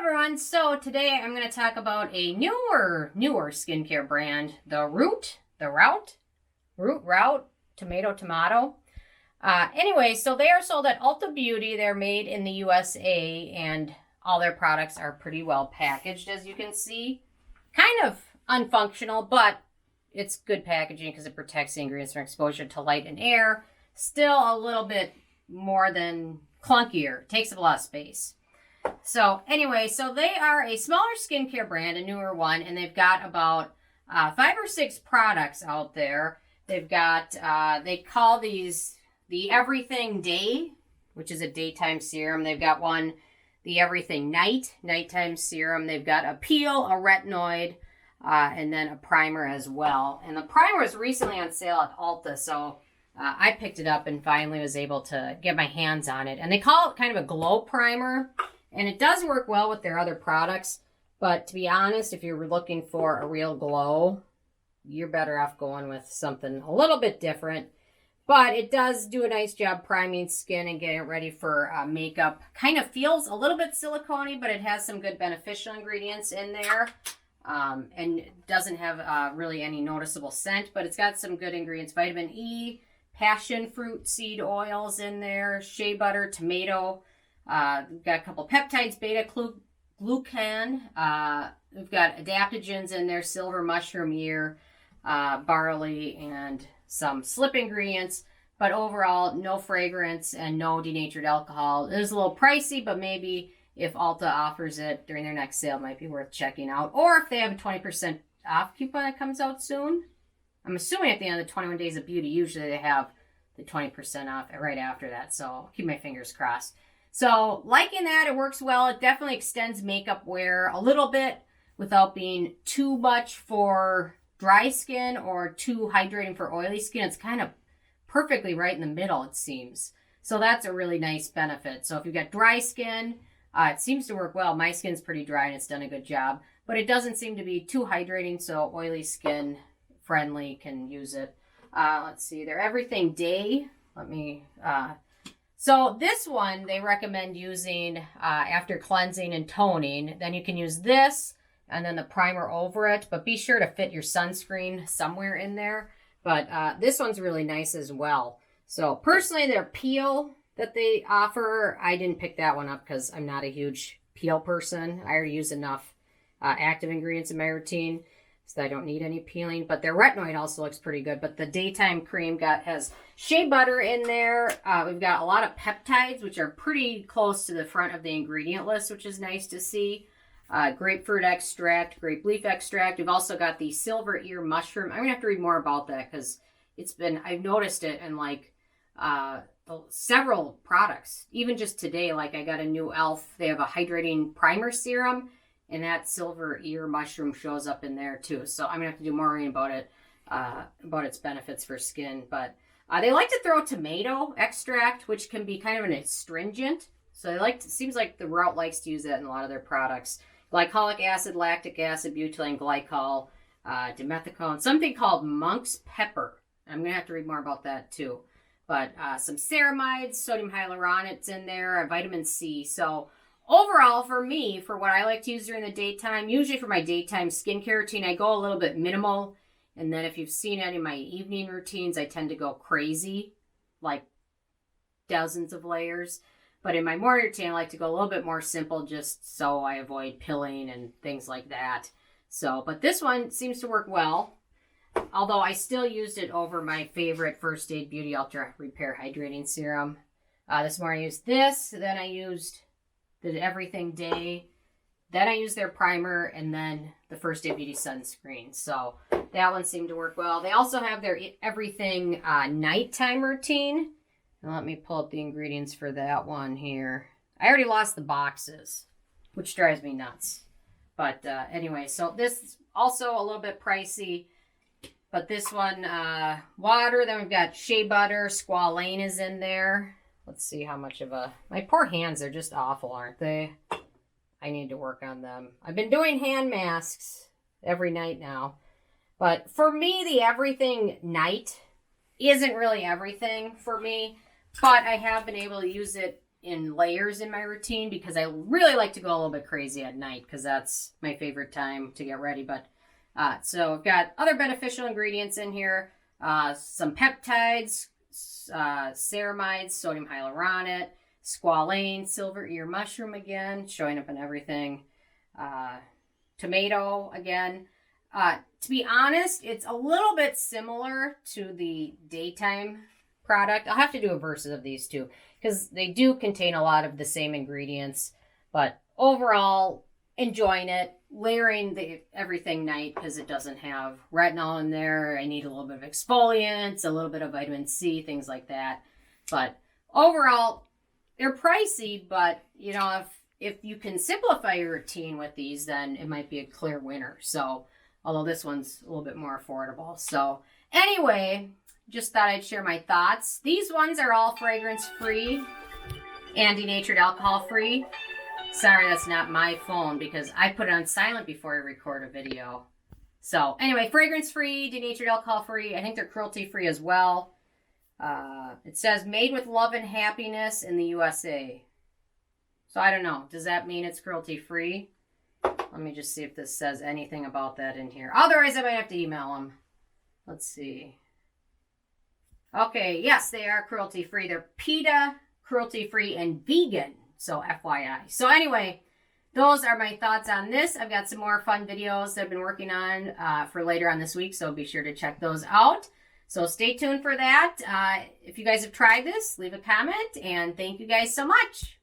everyone, so today I'm going to talk about a newer skincare brand, the Root, Tomato. Anyway, so they are sold at Ulta Beauty. They're made in the USA and all their products are pretty well packaged, as you can see. Kind of unfunctional, but it's good packaging because it protects the ingredients from exposure to light and air. Still a little bit more than clunkier. It takes up a lot of space. So anyway, so they are a smaller skincare brand, a newer one, and they've got about 5 or 6 products out there. They've got, they call these the Everything Day, which is a daytime serum. They've got one, the Everything Night, nighttime serum. They've got a peel, a retinoid, and then a primer as well. And the primer was recently on sale at Ulta, so I picked it up and finally was able to get my hands on it. And they call it kind of a glow primer. And it does work well with their other products, but to be honest, if you're looking for a real glow, you're better off going with something a little bit different. But it does do a nice job priming skin and getting it ready for makeup. Kind of feels a little bit silicone-y, but it has some good beneficial ingredients in there. And doesn't have really any noticeable scent, but it's got some good ingredients. Vitamin E, passion fruit seed oils in there, shea butter, tomato. We've got a couple peptides, Beta-Glucan. We've got adaptogens in there, silver mushroom ear, barley, and some slip ingredients. But overall, no fragrance and no denatured alcohol. It is a little pricey, but maybe if Ulta offers it during their next sale, it might be worth checking out. Or if they have a 20% off coupon that comes out soon. I'm assuming at the end of the 21 Days of Beauty, usually they have the 20% off right after that. So I'll keep my fingers crossed. So liking that, it works well. It definitely extends makeup wear a little bit without being too much for dry skin or too hydrating for oily skin. It's kind of perfectly right in the middle, it seems. So that's a really nice benefit. So if you've got dry skin, it seems to work well. My skin's pretty dry and it's done a good job. But it doesn't seem to be too hydrating, so oily skin friendly can use it. Let's see, they're Everything Day. So this one they recommend using after cleansing and toning. Then you can use this and then the primer over it. But be sure to fit your sunscreen somewhere in there. But this one's really nice as well. So personally, their peel that they offer, I didn't pick that one up because I'm not a huge peel person. I already use enough active ingredients in my routine, so I don't need any peeling. But their retinoid also looks pretty good. But the daytime cream has shea butter in there. We've got a lot of peptides, which are pretty close to the front of the ingredient list, which is nice to see. Grapefruit extract, grape leaf extract. We've also got the silver ear mushroom. I'm going to have to read more about that because I've noticed it in like several products. Even just today, like I got a new e.l.f. They have a hydrating primer serum. And that silver ear mushroom shows up in there too. So I'm going to have to do more reading about it, about its benefits for skin. But they like to throw tomato extract, which can be kind of an astringent. So seems like the Rout likes to use that in a lot of their products. Glycolic acid, lactic acid, butylene glycol, dimethicone, something called monk's pepper. I'm going to have to read more about that too. But some ceramides, sodium hyaluronate's in there, vitamin C. So overall, for me, for what I like to use during the daytime, usually for my daytime skincare routine, I go a little bit minimal. And then if you've seen any of my evening routines, I tend to go crazy, like dozens of layers. But in my morning routine, I like to go a little bit more simple just so I avoid pilling and things like that. So, but this one seems to work well. Although I still used it over my favorite First Aid Beauty Ultra Repair Hydrating Serum. This morning I used this, then I used the Everything Day, then I used their primer, and then the First Aid Beauty sunscreen. So that one seemed to work well. They also have their Everything nighttime routine. Now let me pull up the ingredients for that one here. I already lost the boxes, which drives me nuts. But anyway, so this is also a little bit pricey. But this one, water, then we've got shea butter, squalane is in there. Let's see how much of my poor hands are just awful, aren't they? I need to work on them. I've been doing hand masks every night now. But for me, the Everything Night isn't really everything for me. But I have been able to use it in layers in my routine because I really like to go a little bit crazy at night because that's my favorite time to get ready. But so I've got other beneficial ingredients in here, some peptides, ceramides, sodium hyaluronate, squalane, silver ear mushroom again, showing up in everything, tomato again. To be honest, it's a little bit similar to the daytime product. I'll have to do a versus of these two because they do contain a lot of the same ingredients, but overall enjoying it, layering everything night because it doesn't have retinol in there. I need a little bit of exfoliants, a little bit of vitamin C, things like that. But overall, they're pricey, but you know, if you can simplify your routine with these, then it might be a clear winner. So, although this one's a little bit more affordable. So, anyway, just thought I'd share my thoughts. These ones are all fragrance-free and denatured alcohol-free. Sorry, that's not my phone because I put it on silent before I record a video. So, anyway, fragrance-free, denatured alcohol-free. I think they're cruelty-free as well. It says made with love and happiness in the USA. So, I don't know. Does that mean it's cruelty-free? Let me just see if this says anything about that in here. Otherwise, I might have to email them. Let's see. Okay, yes, they are cruelty-free. They're PETA, cruelty-free, and vegan. So, FYI. So, anyway, those are my thoughts on this. I've got some more fun videos that I've been working on for later on this week, so be sure to check those out. So, stay tuned for that. If you guys have tried this, leave a comment, and thank you guys so much.